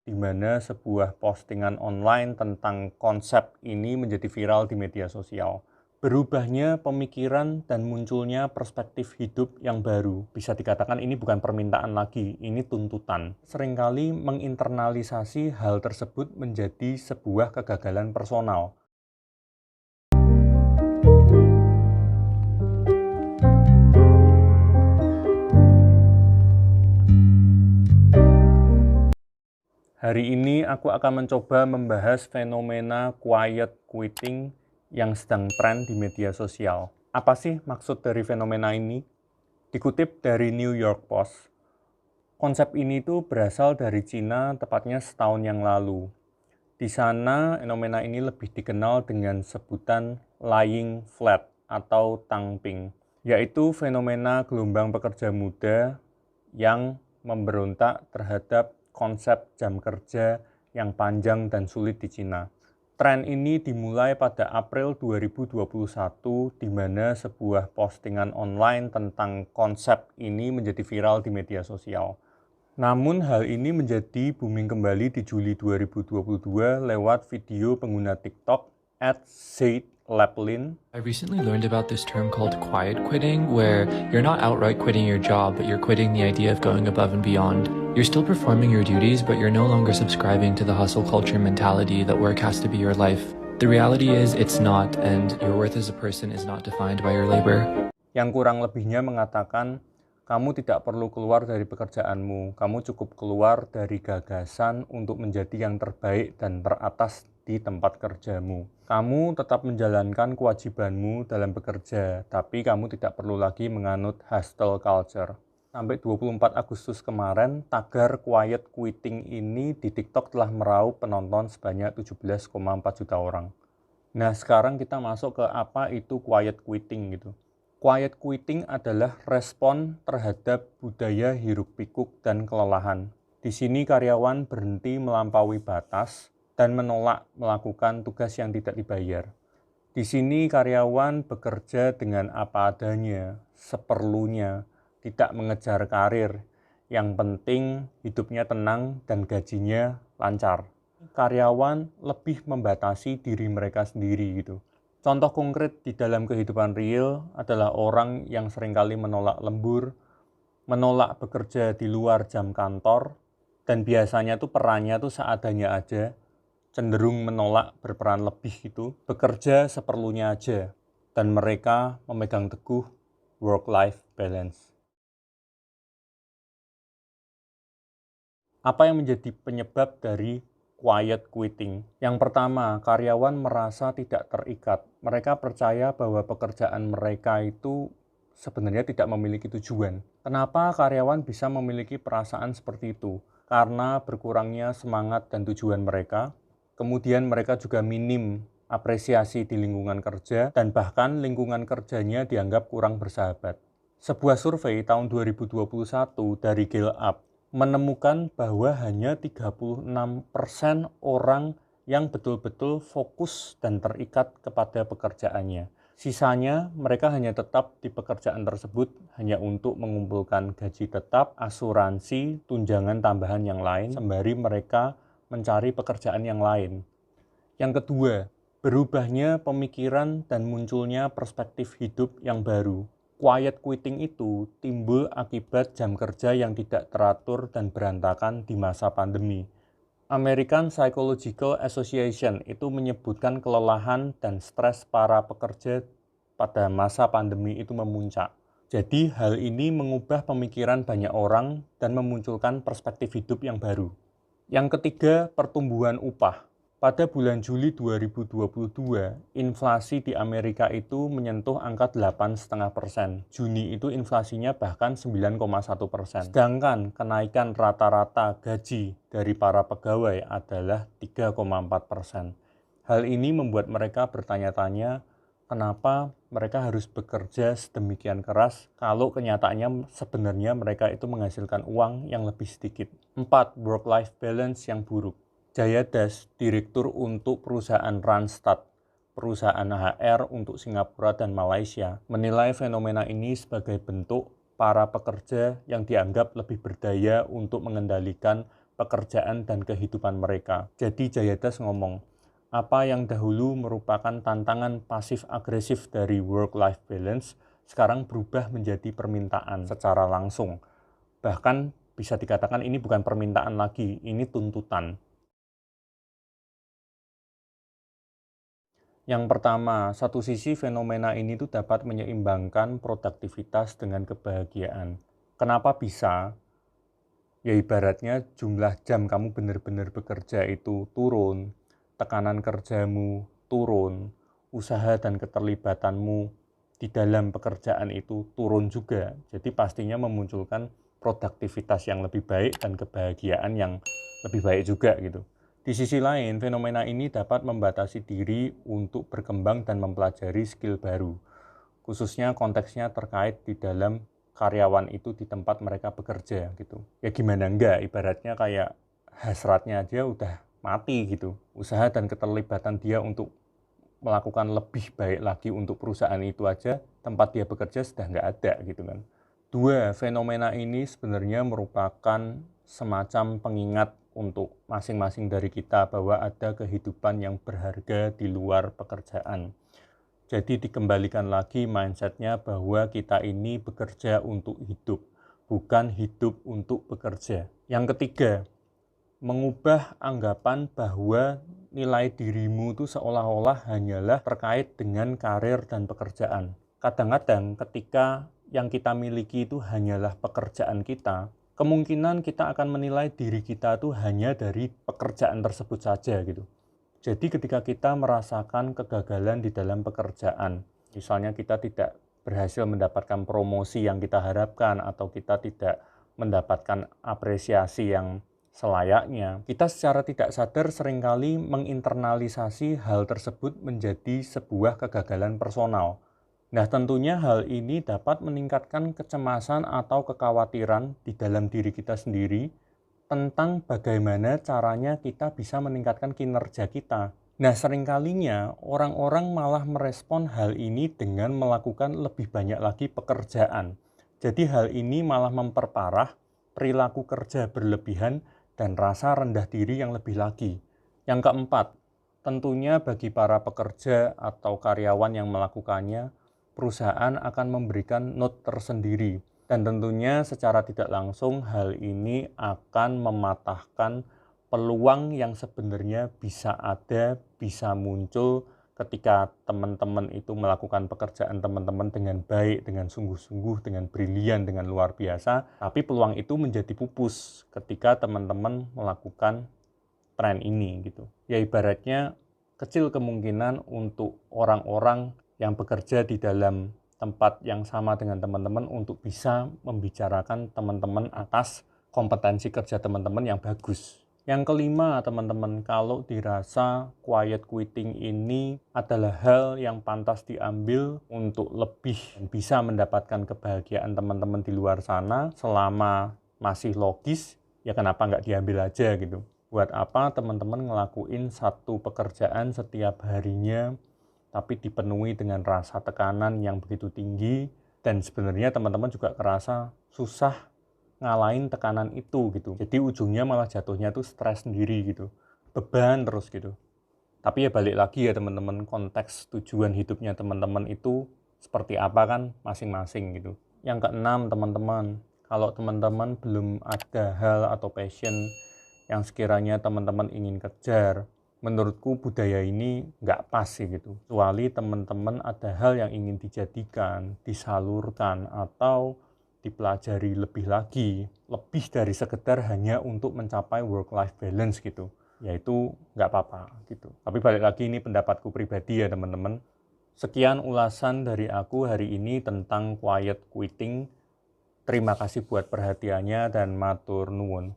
di mana sebuah postingan online tentang konsep ini menjadi viral di media sosial. Berubahnya pemikiran dan munculnya perspektif hidup yang baru. Bisa dikatakan ini bukan permintaan lagi, ini tuntutan. Seringkali menginternalisasi hal tersebut menjadi sebuah kegagalan personal. Hari ini aku akan mencoba membahas fenomena quiet quitting yang sedang tren di media sosial. Apa sih maksud dari fenomena ini? Dikutip dari New York Post, konsep ini tuh berasal dari Cina tepatnya setahun yang lalu. Di sana fenomena ini lebih dikenal dengan sebutan lying flat atau tangping, yaitu fenomena gelombang pekerja muda yang memberontak terhadap konsep jam kerja yang panjang dan sulit di Cina. Tren ini dimulai pada April 2021 di mana sebuah postingan online tentang konsep ini menjadi viral di media sosial. Namun hal ini menjadi booming kembali di Juli 2022 lewat video pengguna TikTok @ZaidLaplin. I recently learned about this term called quiet quitting, where you're not outright quitting your job, but you're quitting the idea of going above and beyond. You're still performing your duties, but you're no longer subscribing to the hustle culture mentality that work has to be your life. The reality is it's not, and your worth as a person is not defined by your labor. Yang kurang lebihnya mengatakan, kamu tidak perlu keluar dari pekerjaanmu, kamu cukup keluar dari gagasan untuk menjadi yang terbaik dan teratas di tempat kerjamu. Kamu tetap menjalankan kewajibanmu dalam bekerja, tapi kamu tidak perlu lagi menganut hustle culture. Sampai 24 Agustus kemarin, tagar quiet quitting ini di TikTok telah meraup penonton sebanyak 17,4 juta orang. Nah, sekarang kita masuk ke apa itu quiet quitting gitu. Quiet quitting adalah respon terhadap budaya hiruk-pikuk dan kelelahan. Di sini karyawan berhenti melampaui batas dan menolak melakukan tugas yang tidak dibayar. Di sini karyawan bekerja dengan apa adanya, seperlunya, tidak mengejar karir. Yang penting hidupnya tenang dan gajinya lancar. Karyawan lebih membatasi diri mereka sendiri gitu. Contoh konkret di dalam kehidupan real adalah orang yang seringkali menolak lembur, menolak bekerja di luar jam kantor, dan biasanya tuh perannya tuh seadanya aja, cenderung menolak berperan lebih gitu, bekerja seperlunya aja, dan mereka memegang teguh work-life balance. Apa yang menjadi penyebab dari quiet quitting? Yang pertama, karyawan merasa tidak terikat. Mereka percaya bahwa pekerjaan mereka itu sebenarnya tidak memiliki tujuan. Kenapa karyawan bisa memiliki perasaan seperti itu? Karena berkurangnya semangat dan tujuan mereka. Kemudian mereka juga minim apresiasi di lingkungan kerja dan bahkan lingkungan kerjanya dianggap kurang bersahabat. Sebuah survei tahun 2021 dari Gallup menemukan bahwa hanya 36% orang yang betul-betul fokus dan terikat kepada pekerjaannya. Sisanya, mereka hanya tetap di pekerjaan tersebut hanya untuk mengumpulkan gaji tetap, asuransi, tunjangan tambahan yang lain, sembari mereka mencari pekerjaan yang lain. Yang kedua, berubahnya pemikiran dan munculnya perspektif hidup yang baru. Quiet quitting itu timbul akibat jam kerja yang tidak teratur dan berantakan di masa pandemi. American Psychological Association itu menyebutkan kelelahan dan stres para pekerja pada masa pandemi itu memuncak. Jadi hal ini mengubah pemikiran banyak orang dan memunculkan perspektif hidup yang baru. Yang ketiga, pertumbuhan upah. Pada bulan Juli 2022, inflasi di Amerika itu menyentuh angka 8,5%. Juni itu inflasinya bahkan 9,1%. Sedangkan kenaikan rata-rata gaji dari para pegawai adalah 3,4%. Hal ini membuat mereka bertanya-tanya, kenapa mereka harus bekerja sedemikian keras kalau kenyataannya sebenarnya mereka itu menghasilkan uang yang lebih sedikit. 4. Work-life balance yang buruk. Jaya Das, direktur untuk perusahaan Randstad, perusahaan HR untuk Singapura dan Malaysia, menilai fenomena ini sebagai bentuk para pekerja yang dianggap lebih berdaya untuk mengendalikan pekerjaan dan kehidupan mereka. Jadi Jayadas ngomong, apa yang dahulu merupakan tantangan pasif-agresif dari work-life balance, sekarang berubah menjadi permintaan secara langsung. Bahkan bisa dikatakan ini bukan permintaan lagi, ini tuntutan. Yang pertama, satu sisi fenomena ini tuh dapat menyeimbangkan produktivitas dengan kebahagiaan. Kenapa bisa? Ya ibaratnya jumlah jam kamu benar-benar bekerja itu turun, tekanan kerjamu turun, usaha dan keterlibatanmu di dalam pekerjaan itu turun juga. Jadi pastinya memunculkan produktivitas yang lebih baik dan kebahagiaan yang lebih baik juga gitu. Di sisi lain, fenomena ini dapat membatasi diri untuk berkembang dan mempelajari skill baru. Khususnya konteksnya terkait di dalam karyawan itu di tempat mereka bekerja gitu. Ya gimana enggak, ibaratnya kayak hasratnya aja udah mati gitu. Usaha dan keterlibatan dia untuk melakukan lebih baik lagi untuk perusahaan itu aja, tempat dia bekerja sudah nggak ada gitu kan. Dua, fenomena ini sebenarnya merupakan semacam pengingat untuk masing-masing dari kita bahwa ada kehidupan yang berharga di luar pekerjaan. Jadi dikembalikan lagi mindsetnya bahwa kita ini bekerja untuk hidup, bukan hidup untuk bekerja. Yang ketiga, mengubah anggapan bahwa nilai dirimu itu seolah-olah hanyalah terkait dengan karir dan pekerjaan. Kadang-kadang ketika yang kita miliki itu hanyalah pekerjaan kita, kemungkinan kita akan menilai diri kita itu hanya dari pekerjaan tersebut saja gitu. Jadi ketika kita merasakan kegagalan di dalam pekerjaan, misalnya kita tidak berhasil mendapatkan promosi yang kita harapkan atau kita tidak mendapatkan apresiasi yang selayaknya, kita secara tidak sadar seringkali menginternalisasi hal tersebut menjadi sebuah kegagalan personal. Nah, tentunya hal ini dapat meningkatkan kecemasan atau kekhawatiran di dalam diri kita sendiri tentang bagaimana caranya kita bisa meningkatkan kinerja kita. Nah, seringkalinya orang-orang malah merespon hal ini dengan melakukan lebih banyak lagi pekerjaan. Jadi hal ini malah memperparah perilaku kerja berlebihan dan rasa rendah diri yang lebih lagi. Yang keempat, tentunya bagi para pekerja atau karyawan yang melakukannya, perusahaan akan memberikan note tersendiri. Dan tentunya secara tidak langsung hal ini akan mematahkan peluang yang sebenarnya bisa ada, bisa muncul ketika teman-teman itu melakukan pekerjaan teman-teman dengan baik, dengan sungguh-sungguh, dengan brilian, dengan luar biasa. Tapi peluang itu menjadi pupus ketika teman-teman melakukan tren ini gitu. Ya ibaratnya kecil kemungkinan untuk orang-orang yang bekerja di dalam tempat yang sama dengan teman-teman untuk bisa membicarakan teman-teman atas kompetensi kerja teman-teman yang bagus. Yang kelima, teman-teman, kalau dirasa quiet quitting ini adalah hal yang pantas diambil untuk lebih bisa mendapatkan kebahagiaan teman-teman di luar sana selama masih logis, ya kenapa nggak diambil aja gitu. Buat apa teman-teman ngelakuin satu pekerjaan setiap harinya tapi dipenuhi dengan rasa tekanan yang begitu tinggi, dan sebenarnya teman-teman juga kerasa susah ngalahin tekanan itu gitu. Jadi ujungnya malah jatuhnya tuh stres sendiri gitu, beban terus gitu. Tapi ya balik lagi ya teman-teman, konteks tujuan hidupnya teman-teman itu seperti apa kan masing-masing gitu. Yang keenam, teman-teman, kalau teman-teman belum ada hal atau passion yang sekiranya teman-teman ingin kejar, menurutku budaya ini nggak pas sih gitu. Kecuali teman-teman ada hal yang ingin dijadikan, disalurkan, atau dipelajari lebih lagi, lebih dari sekedar hanya untuk mencapai work-life balance gitu. Yaitu nggak apa-apa gitu. Tapi balik lagi ini pendapatku pribadi ya teman-teman. Sekian ulasan dari aku hari ini tentang quiet quitting. Terima kasih buat perhatiannya dan matur nuwun.